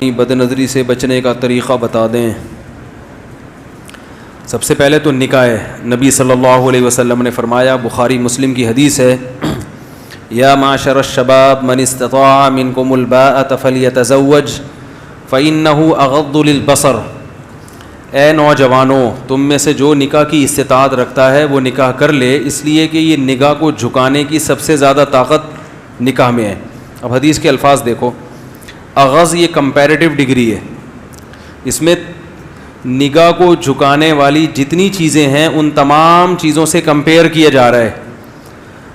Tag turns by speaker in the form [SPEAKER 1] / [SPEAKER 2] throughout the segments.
[SPEAKER 1] بد نظری سے بچنے کا طریقہ بتا دیں۔ سب سے پہلے تو نکاح ہے۔ نبی صلی اللہ علیہ وسلم نے فرمایا، بخاری مسلم کی حدیث ہے، یا معشر الشباب من استطاع منکم الباءۃ فلیتزوج فإنہ اغض للبصر۔ اے نوجوانوں، تم میں سے جو نکاح کی استطاعت رکھتا ہے وہ نکاح کر لے، اس لیے کہ یہ نگاہ کو جھکانے کی سب سے زیادہ طاقت نکاح میں ہے۔ اب حدیث کے الفاظ دیکھو، اغض یہ کمپیریٹیو ڈگری ہے، اس میں نگاہ کو جھکانے والی جتنی چیزیں ہیں ان تمام چیزوں سے کمپیئر کیا جا رہا ہے۔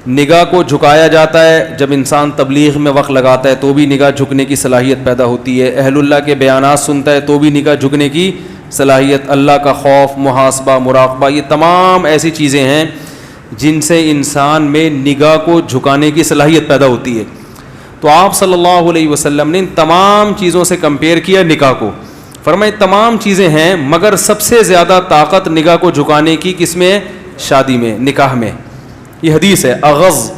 [SPEAKER 1] نگاہ کو جھکایا جاتا ہے جب انسان تبلیغ میں وقت لگاتا ہے تو بھی نگاہ جھکنے کی صلاحیت پیدا ہوتی ہے، اہل اللہ کے بیانات سنتا ہے تو بھی نگاہ جھکنے کی صلاحیت، اللہ کا خوف، محاسبہ، مراقبہ، یہ تمام ایسی چیزیں ہیں جن سے انسان میں نگاہ کو جھکانے کی صلاحیت پیدا ہوتی ہے۔ تو آپ صلی اللہ علیہ وسلم نے ان تمام چیزوں سے کمپیئر کیا نکاح کو، فرمائے تمام چیزیں ہیں مگر سب سے زیادہ طاقت نگاہ کو جھکانے کی کس میں؟ شادی میں، نکاح میں۔ یہ حدیث ہے، اغض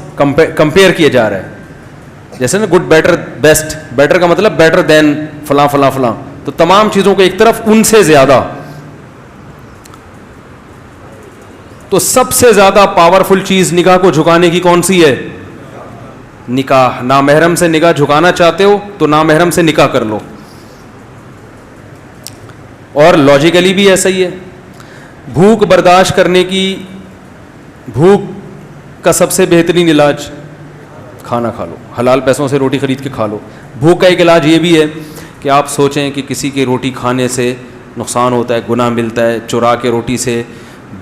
[SPEAKER 1] کمپیئر کیا جا رہا ہے، جیسے نا گڈ بیٹر بیسٹ، بیٹر کا مطلب بیٹر دین فلاں فلاں فلاں، تو تمام چیزوں کو ایک طرف، ان سے زیادہ۔ تو سب سے زیادہ پاورفل چیز نگاہ کو جھکانے کی کون سی ہے؟ نکاح۔ نامحرم سے نگاہ جھکانا چاہتے ہو تو نامحرم سے نکاح کر لو، اور لاجیکلی بھی ایسا ہی ہے۔ بھوک برداشت کرنے کی، بھوک کا سب سے بہترین علاج کھانا کھا لو، حلال پیسوں سے روٹی خرید کے کھا لو۔ بھوک کا ایک علاج یہ بھی ہے کہ آپ سوچیں کہ کسی کی روٹی کھانے سے نقصان ہوتا ہے، گناہ ملتا ہے، چرا کے روٹی سے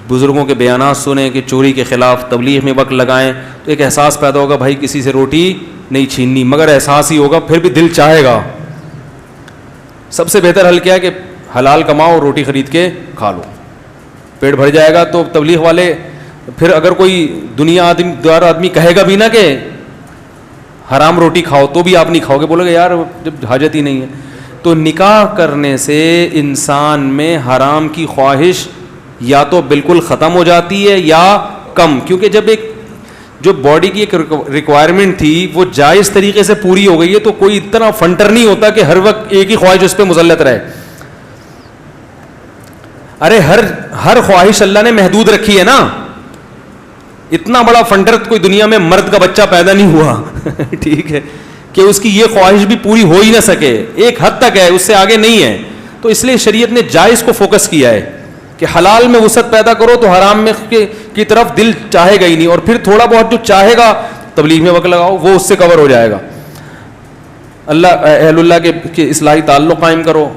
[SPEAKER 1] بزرگوں کے بیانات سنیں کہ چوری کے خلاف تبلیغ میں وقت لگائیں، تو ایک احساس پیدا ہوگا بھائی کسی سے روٹی نہیں چھیننی، مگر احساس ہی ہوگا، پھر بھی دل چاہے گا۔ سب سے بہتر حل کیا ہے کہ حلال کماؤ، روٹی خرید کے کھا لو، پیٹ بھر جائے گا۔ تو تبلیغ والے پھر اگر کوئی دنیا دار آدمی کہے گا بھی نا کہ حرام روٹی کھاؤ تو بھی آپ نہیں کھاؤ گے، بولو گے یار جب حاجت ہی نہیں ہے۔ تو نکاح کرنے سے انسان میں حرام کی خواہش یا تو بالکل ختم ہو جاتی ہے یا کم، کیونکہ جب ایک جو باڈی کی ایک ریکوائرمنٹ تھی وہ جائز طریقے سے پوری ہو گئی ہے تو کوئی اتنا فنٹر نہیں ہوتا کہ ہر وقت ایک ہی خواہش اس پہ مسلط رہے۔ ارے ہر خواہش اللہ نے محدود رکھی ہے نا، اتنا بڑا فنٹر کوئی دنیا میں مرد کا بچہ پیدا نہیں ہوا ٹھیک ہے، کہ اس کی یہ خواہش بھی پوری ہو ہی نہ سکے، ایک حد تک ہے، اس سے آگے نہیں ہے۔ تو اس لیے شریعت نے جائز کو فوکس کیا ہے کہ حلال میں وسعت پیدا کرو تو حرام میں کی طرف دل چاہے گا ہی نہیں، اور پھر تھوڑا بہت جو چاہے گا تبلیغ میں وقت لگاؤ، وہ اس سے کور ہو جائے گا۔ اہل اللہ کے اصلاحی تعلق قائم کرو۔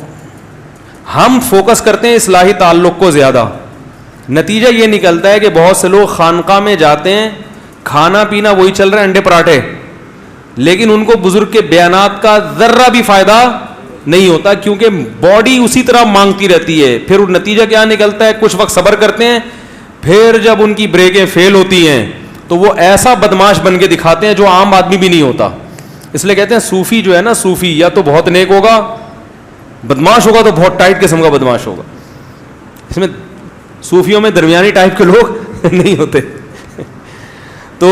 [SPEAKER 1] ہم فوکس کرتے ہیں اصلاحی تعلق کو زیادہ، نتیجہ یہ نکلتا ہے کہ بہت سے لوگ خانقاہ میں جاتے ہیں، کھانا پینا وہی چل رہا ہے، انڈے پراٹھے، لیکن ان کو بزرگ کے بیانات کا ذرہ بھی فائدہ نہیں ہوتا، کیونکہ باڈی اسی طرح مانگتی رہتی ہے۔ پھر نتیجہ کیا نکلتا ہے؟ کچھ وقت صبر کرتے ہیں، پھر جب ان کی بریکیں فیل ہوتی ہیں تو وہ ایسا بدماش بن کے دکھاتے ہیں جو عام آدمی بھی نہیں ہوتا۔ اس لیے کہتے ہیں صوفی جو ہے نا، صوفی یا تو بہت نیک ہوگا، بدماش ہوگا تو بہت ٹائٹ قسم کا بدماش ہوگا۔ اس میں صوفیوں میں درمیانی ٹائپ کے لوگ نہیں ہوتے۔ تو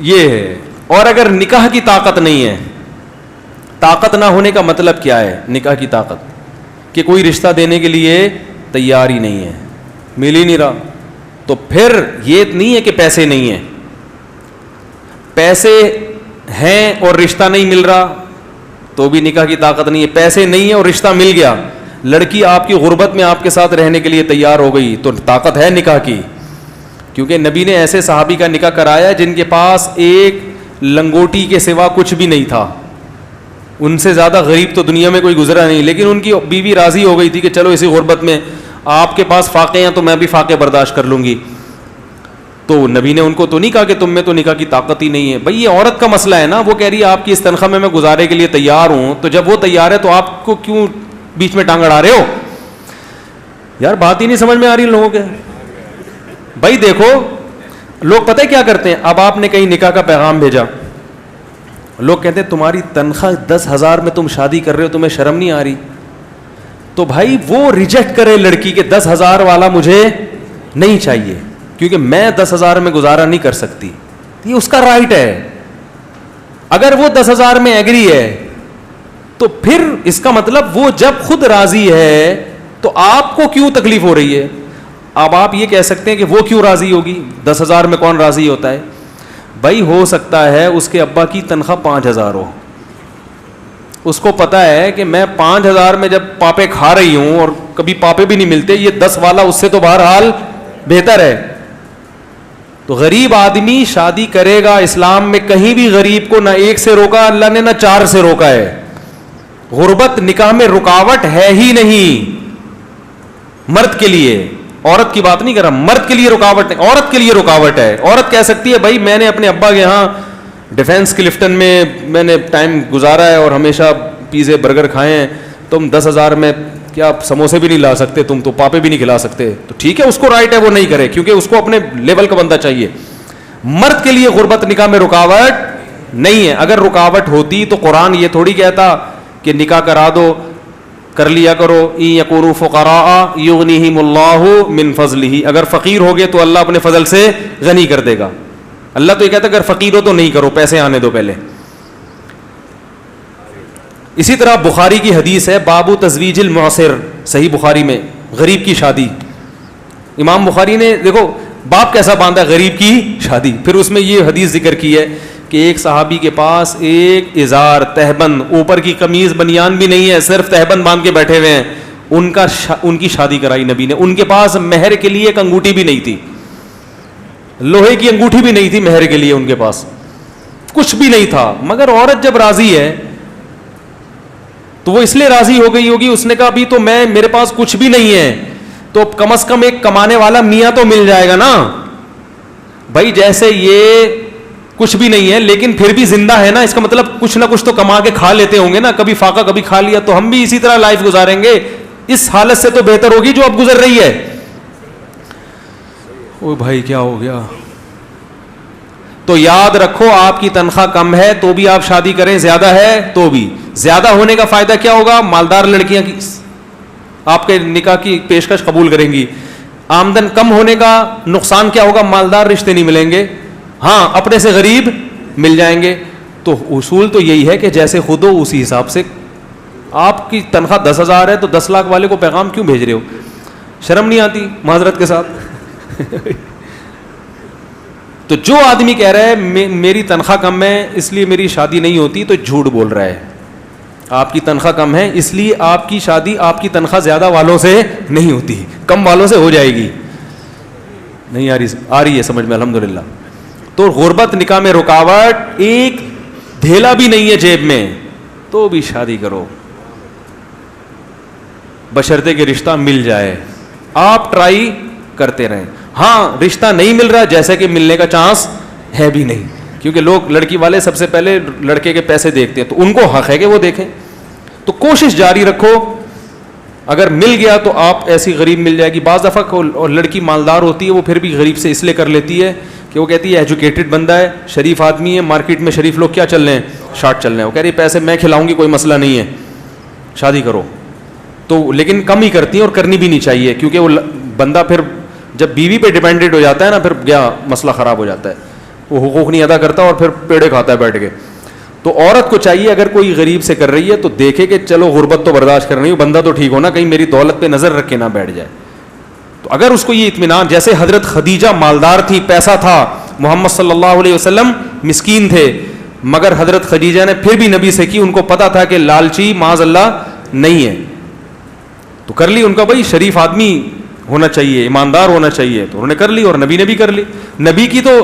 [SPEAKER 1] یہ ہے۔ اور اگر نکاح کی طاقت نہیں ہے، طاقت نہ ہونے کا مطلب کیا ہے؟ نکاح کی طاقت کہ کوئی رشتہ دینے کے لیے تیار ہی نہیں ہے، مل ہی نہیں رہا، تو پھر یہ نہیں ہے کہ پیسے نہیں ہیں، پیسے ہیں اور رشتہ نہیں مل رہا تو بھی نکاح کی طاقت نہیں ہے۔ پیسے نہیں ہے اور رشتہ مل گیا، لڑکی آپ کی غربت میں آپ کے ساتھ رہنے کے لیے تیار ہو گئی، تو طاقت ہے نکاح کی، کیونکہ نبی نے ایسے صحابی کا نکاح کرایا جن کے پاس ایک لنگوٹی کے سوا کچھ بھی نہیں تھا، ان سے زیادہ غریب تو دنیا میں کوئی گزرا نہیں، لیکن ان کی بیوی راضی ہو گئی تھی کہ چلو اسی غربت میں آپ کے پاس فاقے ہیں تو میں بھی فاقے برداشت کر لوں گی۔ تو نبی نے ان کو تو نہیں کہا کہ تم میں تو نکاح کی طاقت ہی نہیں ہے۔ بھائی یہ عورت کا مسئلہ ہے نا، وہ کہہ رہی ہے آپ کی اس تنخواہ میں گزارے کے لیے تیار ہوں، تو جب وہ تیار ہے تو آپ کو کیوں بیچ میں ٹانگ اڑا رہے ہو؟ یار بات ہی نہیں سمجھ میں آ رہی لوگوں کے۔ بھائی دیکھو لوگ پتہ ہے کیا کرتے ہیں، اب آپ نے کہیں نکاح کا پیغام بھیجا، لوگ کہتے ہیں تمہاری تنخواہ 10,000 میں تم شادی کر رہے ہو، تمہیں شرم نہیں آ رہی؟ تو بھائی وہ ریجیکٹ کرے لڑکی کے 10,000 والا مجھے نہیں چاہیے، کیونکہ میں 10,000 میں گزارا نہیں کر سکتی، یہ اس کا رائٹ ہے۔ اگر وہ 10,000 میں ایگری ہے تو پھر اس کا مطلب وہ جب خود راضی ہے تو آپ کو کیوں تکلیف ہو رہی ہے؟ اب آپ یہ کہہ سکتے ہیں کہ وہ کیوں راضی ہوگی؟ 10,000 میں کون راضی ہوتا ہے؟ بھائی ہو سکتا ہے اس کے ابا کی تنخواہ 5,000 ہو, اس کو پتا ہے کہ میں 5,000 میں جب پاپے کھا رہی ہوں اور کبھی پاپے بھی نہیں ملتے, یہ 10 والا اس سے تو بہرحال بہتر ہے. تو غریب آدمی شادی کرے گا. اسلام میں کہیں بھی غریب کو نہ 1 سے روکا اللہ نے, نہ 4 سے روکا ہے. غربت نکاح میں رکاوٹ ہے ہی نہیں. مرد کے لیے, عورت کی بات نہیں کر رہا, مرد کے لیے رکاوٹ نہیں, عورت کے لیے رکاوٹ ہے. عورت کہہ سکتی ہے بھائی میں نے اپنے ابا کے یہاں ڈیفینس کلفٹن میں نے ٹائم گزارا ہے اور ہمیشہ پیزے برگر کھائے ہیں, تم 10,000 میں کیا سموسے بھی نہیں لا سکتے, تم تو پاپے بھی نہیں کھلا سکتے. تو ٹھیک ہے, اس کو رائٹ ہے وہ نہیں کرے, کیونکہ اس کو اپنے لیول کا بندہ چاہیے. مرد کے لیے غربت نکاح میں رکاوٹ نہیں ہے. اگر رکاوٹ ہوتی تو قرآن یہ تھوڑی کہتا کہ نکاح کرا دو, کر لیا کرو. ان یکونوا فقراء یغنیہم اللہ من فضلہ, اگر فقیر ہوگے تو اللہ اپنے فضل سے غنی کر دے گا. اللہ تو یہ کہتا ہے اگر فقیر ہو تو نہیں کرو, پیسے آنے دو پہلے. اسی طرح بخاری کی حدیث ہے باب تزویج المعسر, صحیح بخاری میں, غریب کی شادی. امام بخاری نے دیکھو باب کیسا باندھا, غریب کی شادی. پھر اس میں یہ حدیث ذکر کی ہے کہ ایک صحابی کے پاس ایک ازار تہبند, اوپر کی قمیض بنیان بھی نہیں ہے, صرف تہبند باندھ کے بیٹھے ہوئے ہیں. ان کی شادی کرائی نبی نے. ان کے پاس مہر کے لیے ایک انگوٹھی بھی نہیں تھی, لوہے کی انگوٹھی بھی نہیں تھی مہر کے لیے, ان کے پاس کچھ بھی نہیں تھا. مگر عورت جب راضی ہے تو وہ اس لیے راضی ہو گئی ہوگی, اس نے کہا ابھی تو میرے پاس کچھ بھی نہیں ہے, تو کم از کم ایک کمانے والا میاں تو مل جائے گا نا. بھائی جیسے یہ کچھ بھی نہیں ہے لیکن پھر بھی زندہ ہے نا, اس کا مطلب کچھ نہ کچھ تو کما کے کھا لیتے ہوں گے نا, کبھی فاقہ کبھی کھا لیا. تو ہم بھی اسی طرح لائف گزاریں گے, اس حالت سے تو بہتر ہوگی جو اب گزر رہی ہے. او بھائی کیا ہو گیا؟ تو یاد رکھو آپ کی تنخواہ کم ہے تو بھی آپ شادی کریں, زیادہ ہے تو بھی. زیادہ ہونے کا فائدہ کیا ہوگا؟ مالدار لڑکیاں کی آپ کے نکاح کی پیشکش قبول کریں گی. آمدن کم ہونے کا نقصان کیا ہوگا؟ مالدار رشتے نہیں ملیں گے, ہاں اپنے سے غریب مل جائیں گے. تو اصول تو یہی ہے کہ جیسے خود ہو اسی حساب سے. آپ کی تنخواہ 10,000 ہے تو 10 لاکھ والے کو پیغام کیوں بھیج رہے ہو؟ شرم نہیں آتی معذرت کے ساتھ؟ تو جو آدمی کہہ رہا ہے میری تنخواہ کم ہے اس لیے میری شادی نہیں ہوتی, تو جھوٹ بول رہا ہے. آپ کی تنخواہ کم ہے اس لیے آپ کی شادی آپ کی تنخواہ زیادہ والوں سے نہیں ہوتی, کم والوں سے ہو جائے گی. نہیں آ رہی ہے سمجھ میں الحمدللہ. تو غربت نکاح میں رکاوٹ, ایک دھیلا بھی نہیں ہے جیب میں تو بھی شادی کرو, بشرطے کہ رشتہ مل جائے. آپ ٹرائی کرتے رہیں. ہاں رشتہ نہیں مل رہا, جیسے کہ ملنے کا چانس ہے بھی نہیں, کیونکہ لوگ لڑکی والے سب سے پہلے لڑکے کے پیسے دیکھتے ہیں, تو ان کو حق ہے کہ وہ دیکھیں. تو کوشش جاری رکھو, اگر مل گیا تو آپ ایسی غریب مل جائے گی. بعض دفعہ اور لڑکی مالدار ہوتی ہے وہ پھر بھی غریب سے اس لیے کر لیتی ہے کہ وہ کہتی ہے ایجوکیٹڈ بندہ ہے, شریف آدمی ہے, مارکیٹ میں شریف لوگ کیا چل رہے ہیں, شارٹ چل رہے ہیں. وہ کہہ رہی پیسے میں کھلاؤں گی, کوئی مسئلہ نہیں ہے, شادی کرو. تو لیکن کم ہی کرتی ہیں اور کرنی بھی نہیں چاہیے, کیونکہ وہ بندہ پھر جب بیوی پہ ڈیپینڈنٹ ہو جاتا ہے نا, پھر گیا مسئلہ خراب ہو جاتا ہے, وہ حقوق نہیں ادا کرتا اور پھر پیڑے کھاتا ہے بیٹھ کے. تو عورت کو چاہیے اگر کوئی غریب سے کر رہی ہے تو دیکھے کہ چلو غربت تو برداشت کر رہی ہوں, بندہ تو ٹھیک ہونا, کہیں میری دولت پہ نظر رکھ کے نہ بیٹھ جائے. تو اگر اس کو یہ اطمینان, جیسے حضرت خدیجہ مالدار تھی, پیسہ تھا, محمد صلی اللہ علیہ وسلم مسکین تھے, مگر حضرت خدیجہ نے پھر بھی نبی سے کی, ان کو پتا تھا کہ لالچی معاذ اللہ نہیں ہے, تو کر لی. ان کا بھائی شریف آدمی ہونا چاہیے, ایماندار ہونا چاہیے, تو انہوں نے کر لی, اور نبی نے بھی کر لی. نبی کی تو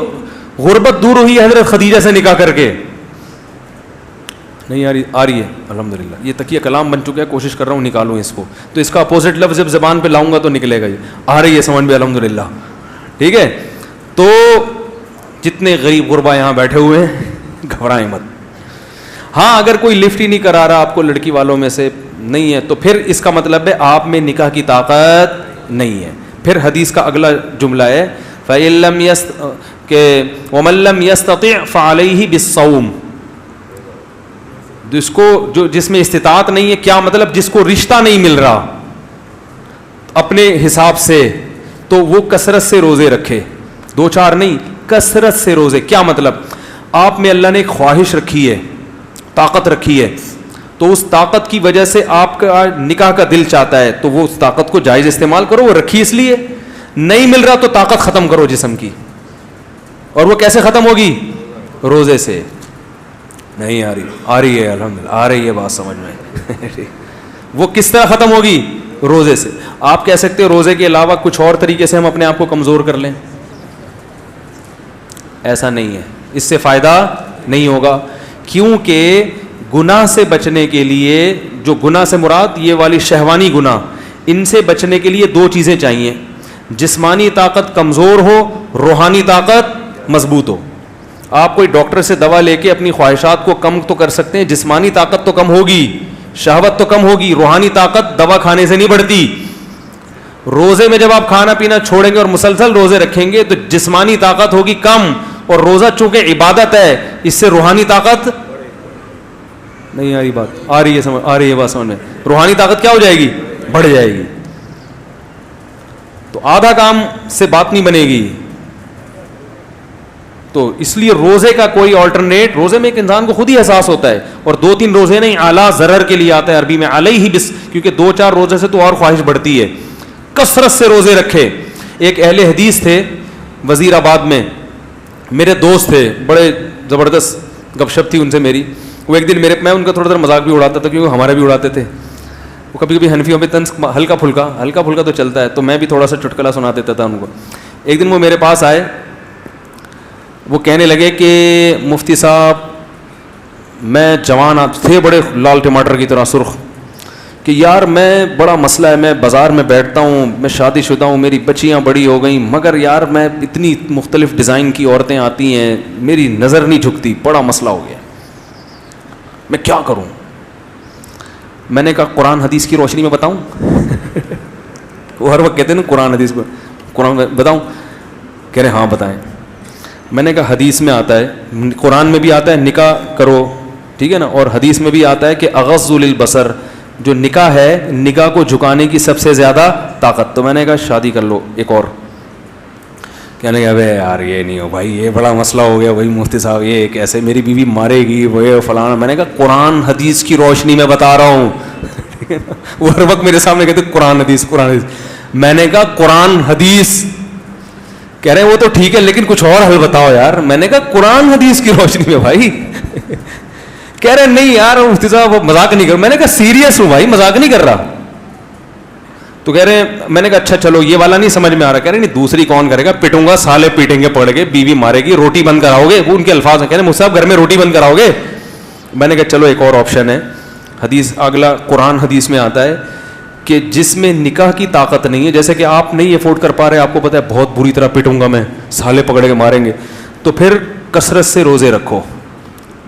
[SPEAKER 1] غربت دور ہوئی حضرت خدیجہ سے نکاح کر کے. نہیں آ رہی ہے الحمدللہ. یہ تکیہ کلام بن چکا ہے, کوشش کر رہا ہوں نکالوں اس کو, تو اس کا اپوزٹ لفظ جب زبان پہ لاؤں گا تو نکلے گا. یہ آ رہی ہے سمجھ میں الحمدللہ, ٹھیک ہے. تو جتنے غریب غربا یہاں بیٹھے ہوئے ہیں گھبرائیں مت. ہاں اگر کوئی لفٹ ہی نہیں کرا رہا آپ کو لڑکی والوں میں سے نہیں ہے, تو پھر اس کا مطلب ہے آپ میں نکاح کی طاقت نہیں ہے. پھر حدیث کا اگلا جملہ ہے فَإِن لَمْ کہ وَمَن لَمْ يَسْتَطِعْ فَعَلَيْهِ بِالصَّوْمِ, جس میں استطاعت نہیں ہے, کیا مطلب جس کو رشتہ نہیں مل رہا اپنے حساب سے, تو وہ کثرت سے روزے رکھے, 2-4 نہیں, کثرت سے روزے. کیا مطلب؟ آپ میں اللہ نے ایک خواہش رکھی ہے, طاقت رکھی ہے, تو اس طاقت کی وجہ سے آپ کا نکاح کا دل چاہتا ہے تو وہ اس طاقت کو جائز استعمال کرو, وہ رکھی اس لیے. نہیں مل رہا تو طاقت ختم کرو جسم کی. اور وہ کیسے ختم ہوگی؟ روزے سے. نہیں آ رہی ہے الحمدللہ, آ رہی ہے بات سمجھ میں. وہ کس طرح ختم ہوگی؟ روزے سے. آپ کہہ سکتے ہو روزے کے علاوہ کچھ اور طریقے سے ہم اپنے آپ کو کمزور کر لیں, ایسا نہیں ہے, اس سے فائدہ نہیں ہوگا. کیونکہ گناہ سے بچنے کے لیے, جو گناہ سے مراد یہ والی شہوانی گناہ, ان سے بچنے کے لیے دو چیزیں چاہیے. جسمانی طاقت کمزور ہو, روحانی طاقت مضبوط ہو. آپ کوئی ڈاکٹر سے دوا لے کے اپنی خواہشات کو کم تو کر سکتے ہیں, جسمانی طاقت تو کم ہوگی, شہوت تو کم ہوگی, روحانی طاقت دوا کھانے سے نہیں بڑھتی. روزے میں جب آپ کھانا پینا چھوڑیں گے اور مسلسل روزے رکھیں گے تو جسمانی طاقت ہوگی کم, اور روزہ چونکہ عبادت ہے اس سے روحانی طاقت نہیں. آ رہی بات, آ رہی ہے بات سمجھ میں. روحانی طاقت کیا ہو جائے گی؟ بڑھ جائے گی. تو آدھا کام سے بات نہیں بنے گی. تو اس لیے روزے کا کوئی آلٹرنیٹ, روزے میں ایک انسان کو خود ہی احساس ہوتا ہے, اور 2-3 روزے نہیں, اعلیٰ ضرر کے لیے آتا ہے عربی میں علیہ بس, کیونکہ 2-4 روزے سے تو اور خواہش بڑھتی ہے. کثرت سے روزے رکھے. ایک اہل حدیث تھے وزیر آباد میں, میرے دوست تھے, بڑے زبردست گپ شپ تھی ان سے میری. وہ ایک دن میں ان کا تھوڑا مذاق بھی اڑاتا تھا, کیونکہ ہمارے بھی اڑاتے تھے. وہ کبھی کبھی حنفیوں پہ طنز ہلکا پھلکا تو چلتا ہے, تو میں بھی تھوڑا سا چٹکلا سنا دیتا تھا ان کو. ایک دن وہ میرے پاس آئے, وہ کہنے لگے کہ مفتی صاحب میں جوان تھے, بڑے لال ٹماٹر کی طرح سرخ, کہ یار میں بڑا مسئلہ ہے, میں بازار میں بیٹھتا ہوں, میں شادی شدہ ہوں, میری بچیاں بڑی ہو گئیں, مگر یار میں اتنی مختلف ڈیزائن کی عورتیں آتی ہیں, میری نظر نہیں جھکتی, بڑا مسئلہ ہو گیا, میں کیا کروں؟ میں نے کہا قرآن حدیث کی روشنی میں بتاؤں. وہ ہر وقت کہتے ہیں نا قرآن حدیث کو, قرآن بتاؤں؟ کہہ رہے ہاں بتائیں. میں نے کہا حدیث میں آتا ہے, قرآن میں بھی آتا ہے نکاح کرو, ٹھیک ہے نا, اور حدیث میں بھی آتا ہے کہ اغض للبصر, جو نکاح ہے نگاہ کو جھکانے کی سب سے زیادہ طاقت. تو میں نے کہا شادی کر لو ایک اور. کہنے لگا ابے یار یہ نہیں ہو بھائی, یہ بڑا مسئلہ ہو گیا, وہی مفتی صاحب یہ کیسے میری بیوی مارے گی, وہ فلانا. میں نے کہا قرآن حدیث کی روشنی میں بتا رہا ہوں. وہ ہر وقت میرے سامنے کہتے قرآن حدیث. میں نے کہا قرآن حدیث. کہہ رہے ہیں وہ تو ٹھیک ہے لیکن کچھ اور حل بتاؤ یار. میں نے کہا قرآن حدیث کی روشنی میں بھائی. کہہ رہے نہیں یار مفتی صاحب وہ مذاق نہیں کر. میں نے کہا سیریس ہوں بھائی, مذاق نہیں کر رہا. تو کہہ رہے ہیں, میں نے کہا اچھا چلو یہ والا نہیں سمجھ میں آ رہا. کہہ رہے نہیں دوسری کون کرے گا, پٹوں گا, سالے پیٹیں گے پڑ کے, بیوی مارے گی, روٹی بند کراؤ گے. وہ ان کے الفاظ ہیں. کہہ رہے مفتی صاحب گھر میں روٹی بند کراؤ گے. میں نے کہا چلو ایک اور آپشن ہے. حدیث اگلا قرآن حدیث میں آتا ہے کہ جس میں نکاح کی طاقت نہیں ہے, جیسے کہ آپ نہیں افورڈ کر پا رہے, آپ کو پتا ہے بہت بری طرح پٹوں گا میں, سالے پکڑ کے ماریں گے, تو پھر کثرت سے روزے رکھو.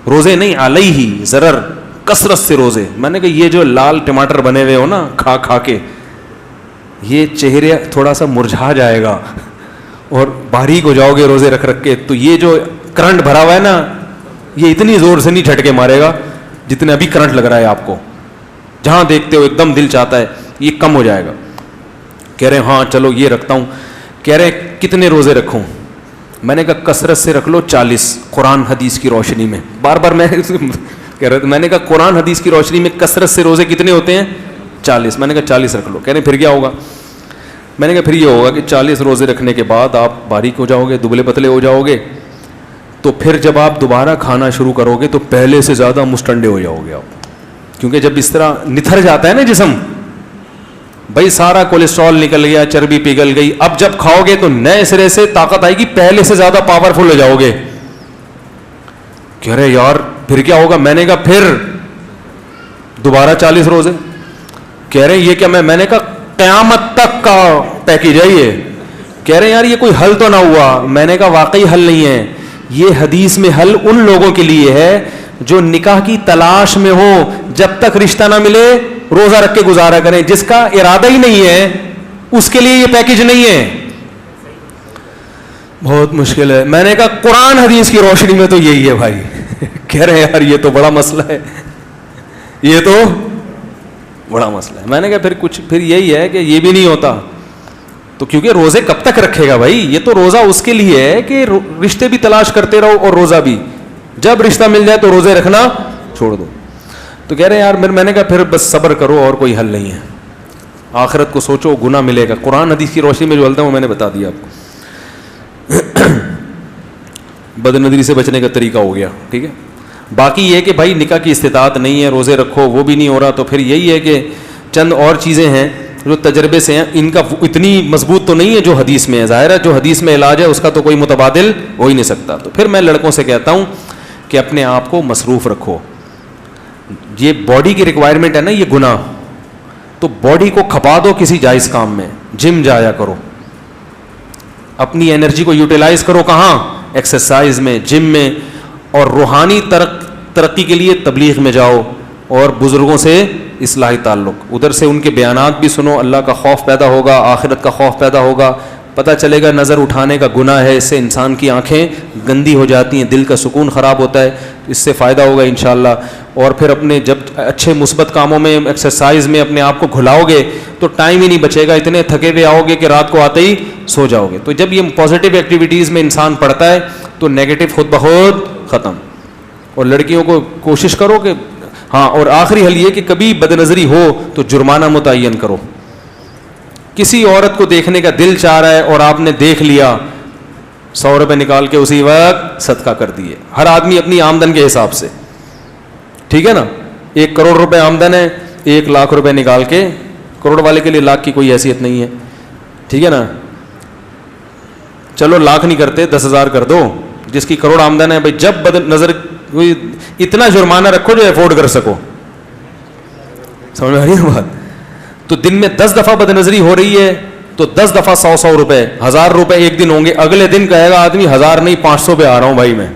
[SPEAKER 1] روزے نہیں علیہ ضرر, کثرت سے روزے. میں نے کہا یہ جو لال ٹماٹر بنے ہوئے ہو نا کھا کھا کے, یہ چہرے تھوڑا سا مرجھا جائے گا اور باریک ہو جاؤ گے روزے رکھ رکھ کے. تو یہ جو کرنٹ بھرا ہوا ہے نا, یہ اتنی زور سے نہیں جھٹکے مارے گا جتنے ابھی کرنٹ لگ رہا ہے آپ کو. جہاں دیکھتے ہو ایک دم دل چاہتا ہے, یہ کم ہو جائے گا. کہہ رہے ہیں ہاں چلو یہ رکھتا ہوں. کہہ رہے ہیں کتنے روزے رکھوں؟ میں نے کہا کثرت سے رکھ لو 40, قرآن حدیث کی روشنی میں. بار بار میں کہہ رہا تھا, میں نے کہا قرآن حدیث کی روشنی میں کثرت سے روزے کتنے ہوتے ہیں؟ 40. میں نے کہا 40 رکھ لو. کہہ رہے ہیں پھر کیا ہوگا؟ میں نے کہا پھر یہ ہوگا کہ 40 روزے رکھنے کے بعد آپ باریک ہو جاؤ گے, دبلے پتلے ہو جاؤ گے, تو پھر جب آپ دوبارہ کھانا شروع کرو گے تو پہلے سے زیادہ مستنڈے ہو جاؤ گے آپ. کیونکہ جب اس طرح نتھر جاتا ہے نا جسم, بھائی سارا کولیسٹرول نکل گیا, چربی پگھل گئی, اب جب کھاؤ گے تو نئے سرے سے طاقت آئے گی, پہلے سے زیادہ پاورفل ہو جاؤ گے. کہہ رہے یار پھر کیا ہوگا؟ میں نے کہا پھر دوبارہ 40 روزے. کہہ رہے یہ کیا؟ میں نے کہا قیامت تک کا پیکیج ہے یہ. کہہ رہے یار یہ کوئی حل تو نہ ہوا. میں نے کہا واقعی حل نہیں ہے, یہ حدیث میں حل ان لوگوں کے لیے ہے جو نکاح کی تلاش میں ہو, جب تک رشتہ نہ ملے روزہ رکھ کے گزارا کریں. جس کا ارادہ ہی نہیں ہے اس کے لیے یہ پیکیج نہیں ہے. بہت مشکل ہے. میں نے کہا قرآن حدیث کی روشنی میں تو یہی ہے بھائی. کہہ رہے یار یہ تو بڑا مسئلہ ہے, یہ تو بڑا مسئلہ ہے. میں نے کہا پھر یہی ہے کہ یہ بھی نہیں ہوتا. تو کیونکہ روزے کب تک رکھے گا بھائی؟ یہ تو روزہ اس کے لیے ہے کہ رشتے بھی تلاش کرتے رہو اور روزہ بھی. جب رشتہ مل جائے تو روزے رکھنا چھوڑ دو. تو کہہ رہے ہیں یار میں نے کہا پھر بس صبر کرو اور کوئی حل نہیں ہے, آخرت کو سوچو, گناہ ملے گا. قرآن حدیث کی روشنی میں جو حل تھا وہ میں نے بتا دیا آپ کو. بد نظری سے بچنے کا طریقہ ہو گیا, ٹھیک ہے. باقی یہ کہ بھائی نکاح کی استطاعت نہیں ہے, روزے رکھو, وہ بھی نہیں ہو رہا, تو پھر یہی ہے کہ چند اور چیزیں ہیں جو تجربے سے ہیں, ان کا اتنی مضبوط تو نہیں ہے جو حدیث میں ہے. ظاہر ہے جو حدیث میں علاج ہے اس کا تو کوئی متبادل ہو ہی نہیں سکتا. تو پھر میں لڑکوں سے کہتا ہوں کہ اپنے آپ کو مصروف رکھو. یہ باڈی کی ریکوائرمنٹ ہے نا یہ گناہ, تو باڈی کو کھپا دو کسی جائز کام میں, جم جایا کرو, اپنی انرجی کو یوٹیلائز کرو. کہاں؟ ایکسرسائز میں, جم میں. اور روحانی ترقی کے لیے تبلیغ میں جاؤ, اور بزرگوں سے اصلاحی تعلق, ادھر سے ان کے بیانات بھی سنو, اللہ کا خوف پیدا ہوگا, آخرت کا خوف پیدا ہوگا, پتہ چلے گا نظر اٹھانے کا گناہ ہے, اس سے انسان کی آنکھیں گندی ہو جاتی ہیں, دل کا سکون خراب ہوتا ہے, اس سے فائدہ ہوگا انشاءاللہ. اور پھر اپنے جب اچھے مثبت کاموں میں, ایکسرسائز میں اپنے آپ کو گھلاؤ گے تو ٹائم ہی نہیں بچے گا, اتنے تھکے ہوئے آؤ گے کہ رات کو آتے ہی سو جاؤ گے. تو جب یہ پازیٹیو ایکٹیویٹیز میں انسان پڑھتا ہے تو نیگیٹو خود بخود ختم. اور لڑکیوں کو کوشش کرو کہ ہاں, اور آخری حل یہ کہ کبھی بد نظری ہو تو جرمانہ متعین کرو. کسی عورت کو دیکھنے کا دل چاہ رہا ہے اور آپ نے دیکھ لیا, 100 روپے نکال کے اسی وقت صدقہ کر دیے. ہر آدمی اپنی آمدن کے حساب سے, ٹھیک ہے نا. 1 کروڑ روپے آمدن ہے, 1 لاکھ روپے نکال کے, کروڑ والے کے لیے لاکھ کی کوئی حیثیت نہیں ہے, ٹھیک ہے نا. چلو لاکھ نہیں کرتے, 10,000 کر دو. جس کی کروڑ آمدن ہے بھائی, جب بد نظر اتنا جرمانہ رکھو جو افورڈ کر سکو. سمجھ میں آ رہی ہے بات؟ تو دن میں 10 دفعہ بد نظری ہو رہی ہے تو 10 دفعہ 100 روپے, 1000 روپے ایک دن ہوں گے. اگلے دن کہے گا آدمی 1000 نہیں 500 پہ آ رہا ہوں بھائی, میں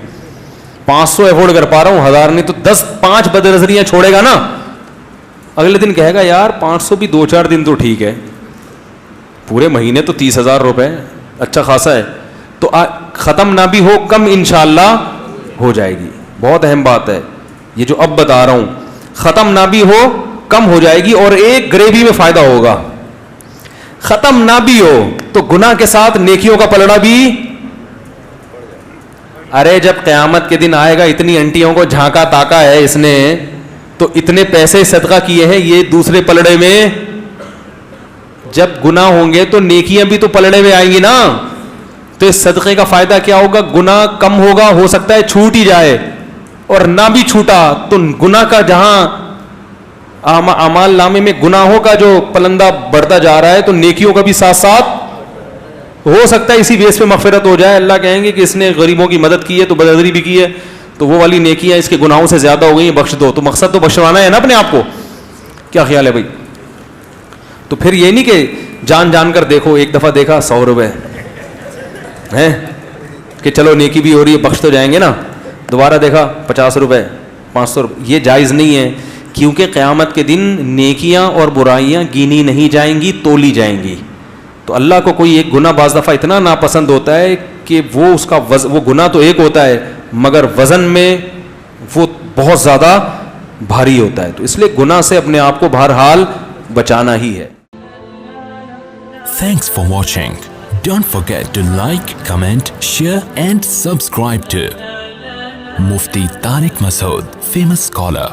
[SPEAKER 1] 500 افورڈ کر پا رہا ہوں, 1000 نہیں. تو 5 بد نظریاں چھوڑے گا نا, اگلے دن کہے گا یار 500 بھی 2-4 دن تو ٹھیک ہے, پورے مہینے تو 30,000 روپے اچھا خاصا ہے. تو ختم نہ بھی ہو, کم انشاءاللہ ہو جائے گی. بہت اہم بات ہے یہ جو اب بتا رہا ہوں, ختم نہ بھی ہو کم ہو جائے گی. اور ایک گریوی میں فائدہ ہوگا, ختم نہ بھی ہو تو گناہ کے ساتھ نیکیوں کا پلڑا بھی. ارے جب قیامت کے دن آئے گا, اتنی انٹیوں کو جھانکا تاکا ہے اس نے, تو اتنے پیسے صدقہ کیے ہیں, یہ دوسرے پلڑے میں. جب گناہ ہوں گے تو نیکیاں بھی تو پلڑے میں آئیں گی نا. تو اس صدقے کا فائدہ کیا ہوگا؟ گناہ کم ہوگا, ہو سکتا ہے چھوٹ ہی جائے, اور نہ بھی چھوٹا تو گناہ کا جہاں اعمال نامے میں گناہوں کا جو پلندہ بڑھتا جا رہا ہے, تو نیکیوں کا بھی ساتھ ساتھ ہو سکتا ہے اسی بیس پہ مغفرت ہو جائے. اللہ کہیں گے کہ اس نے غریبوں کی مدد کی ہے تو بدنظری بھی کی ہے, تو وہ والی نیکیاں اس کے گناہوں سے زیادہ ہو گئی ہیں, بخش دو. تو مقصد تو بخشوانا ہے نا اپنے آپ کو. کیا خیال ہے بھائی؟ تو پھر یہ نہیں کہ جان جان کر دیکھو, ایک دفعہ دیکھا 100 روپے ہیں کہ چلو نیکی بھی ہو رہی ہے, بخش تو جائیں گے نا. دوبارہ دیکھا 50 روپے, 500 روپے. یہ جائز نہیں ہے, کیونکہ قیامت کے دن نیکیاں اور برائیاں گینی نہیں جائیں گی, تولی جائیں گی. تو اللہ کو کوئی ایک گناہ بعض دفعہ اتنا ناپسند ہوتا ہے کہ وہ اس کا وہ گناہ تو ایک ہوتا ہے مگر وزن میں وہ بہت زیادہ بھاری ہوتا ہے. تو اس لیے گناہ سے اپنے آپ کو بہرحال بچانا ہی ہے.
[SPEAKER 2] Thanks for watching. Don't forget to like, comment, share and subscribe to Mufti Tariq Masood, famous scholar.